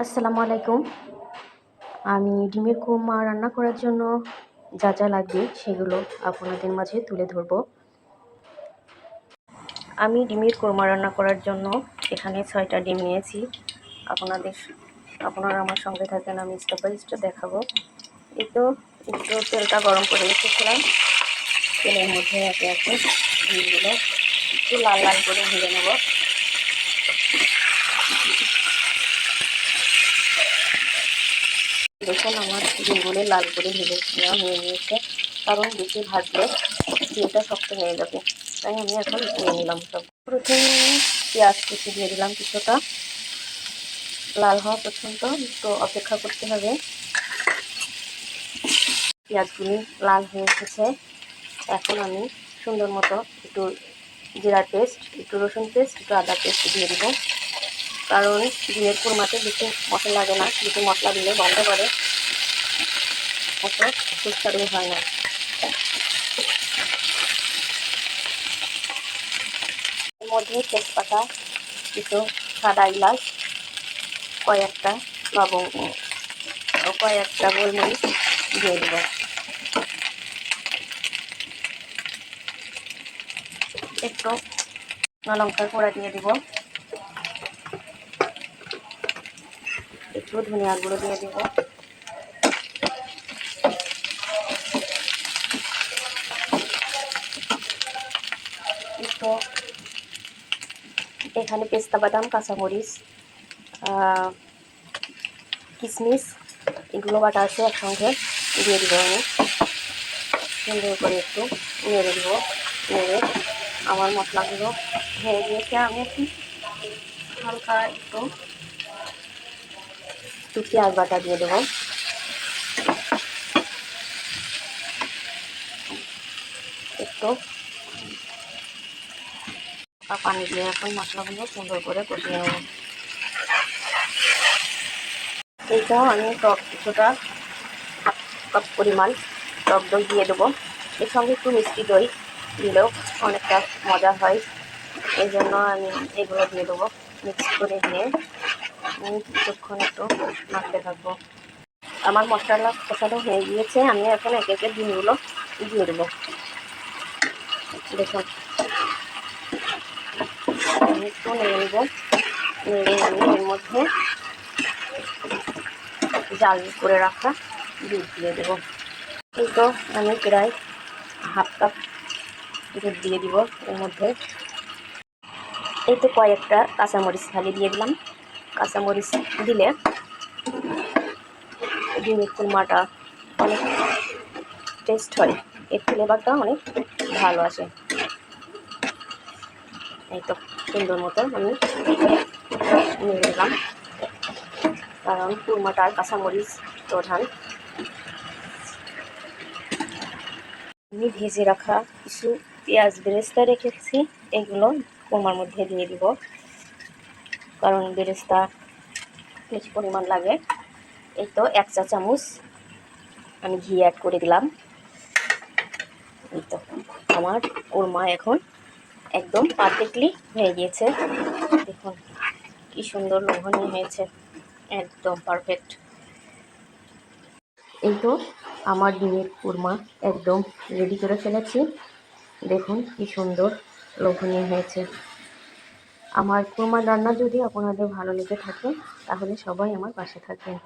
আসসালামু আলাইকুম। আমি ডিমের কোরমা রান্না করার জন্য যা যা লাগবে সেগুলো আপনাদের মাঝে তুলে ধরব। আমি ডিমের কোরমা রান্না করার জন্য এখানে 6টা ডিম নিয়েছি। আপনারা আমার সঙ্গে থাকেন, আমি স্টেপ বাই স্টেপ দেখাবো। এই তো একটু তেলটা গরম করে রেখেছিলাম। তেলের মধ্যে একে একে ডিমগুলো একটু লাল লাল করে ভেজে নেব। দেখুন আমার ডিমগুলো লাল করে ভেজে নেওয়া হয়ে নিয়েছে, কারণ বেশি ভাজলে ডিমটা শক্ত হয়ে যাবে, তাই আমি এখন নিয়ে নিলাম সব। প্রথমে পেঁয়াজ কুচি দিয়ে দিলাম কিছুটা, লাল হওয়া পর্যন্ত একটু অপেক্ষা করতে হবে। পেঁয়াজগুলি লাল হয়ে এসেছে, এখন আমি সুন্দর মতো একটু জিরা পেস্ট, একটু রসুন পেস্ট, একটু আদা পেস্ট দিয়ে দেবো, কারণ ডিমের কোরমাতে বেশি মশলা লাগে না, বেশি মশলা দিলে বন্ধ করে, অত সুস্বাদু হয় না। এর মধ্যে তেজপাতা, কিছু সাদা এলাচ, কয়েকটা লবঙ্গ ও কয়েকটা গোলমরিচ দিয়ে দেব। একটু লঙ্কার গুঁড়া দিয়ে দিব, একটু ধনিয়া গুঁড়ো দিয়ে দিব, একটু এখানে পেস্তা বাদাম, কাঁচামরিচ, কিশমিশ এগুলো বাটা আছে, একসঙ্গে দিয়ে দিব। আমি সুন্দর করে একটু নেড়ে দিব। নেড়ে আমার মশলাগুলো হয়ে গিয়েছে, আমি একটু হালকা একটু পেঁয়াজ বাটা দিয়ে দেবো। একটু পানি দিয়ে এখন মশলাগুলো সুন্দর করে কষিয়ে নেব। এইটাও আমি টক কিছুটা কাপ পরিমাণ টক দই দিয়ে দেবো। এর সঙ্গে একটু মিষ্টি দই দিলেও অনেকটা মজা হয়, এই জন্য আমি এগুলো দিয়ে দেবো। মিক্স করে দিয়ে কিছুক্ষণ একটু নাড়তে থাকবো। আমার মশলা কষানো হয়ে গিয়েছে, আমি এখন একে একে ডিমগুলো দিয়ে দেবো। দেখুন আমি একটু নেড়ে নেবো, নেড়ে আমি এর মধ্যে জাল করে রাখা দুধ দিয়ে দেবো। এই তো আমি প্রায় হাফ কাপ দুধ দিয়ে দিব এর মধ্যে। এই তো কয়েকটা কাঁচামরিচ খালি দিয়ে দিলাম। কাঁচামরিচ দিলে ডিমের কোরমাটা অনেক টেস্ট হয়, এর ফ্লেভারটা অনেক ভালো আসে। এই তো সুন্দর মতো আমি নিয়ে দিলাম, কারণ কোরমাটার কাঁচামরিচ প্রধান। আমি ভেজে রাখা কিছু পেঁয়াজ বেরেস্তা রেখেছি, এগুলো কোরমার মধ্যে দিয়ে দিব, কারণ বেরেস্তা বেশি পরিমাণ লাগে। এই তো 1 চা চামচ আমি ঘি অ্যাড করে দিলাম। এই তো আমার কোরমা এখন একদম পারফেক্টলি হয়ে গিয়েছে। দেখুন কি সুন্দর লোভনীয় হয়েছে, একদম পারফেক্ট। এই তো আমার ডিমের কোরমা একদম রেডি করে ফেলেছি। দেখুন কি সুন্দর লোভনীয় হয়েছে। আমার কোরমা রান্না যদি আপনাদের ভালো লেগে থাকে, তাহলে সবাই আমার পাশে থাকবেন।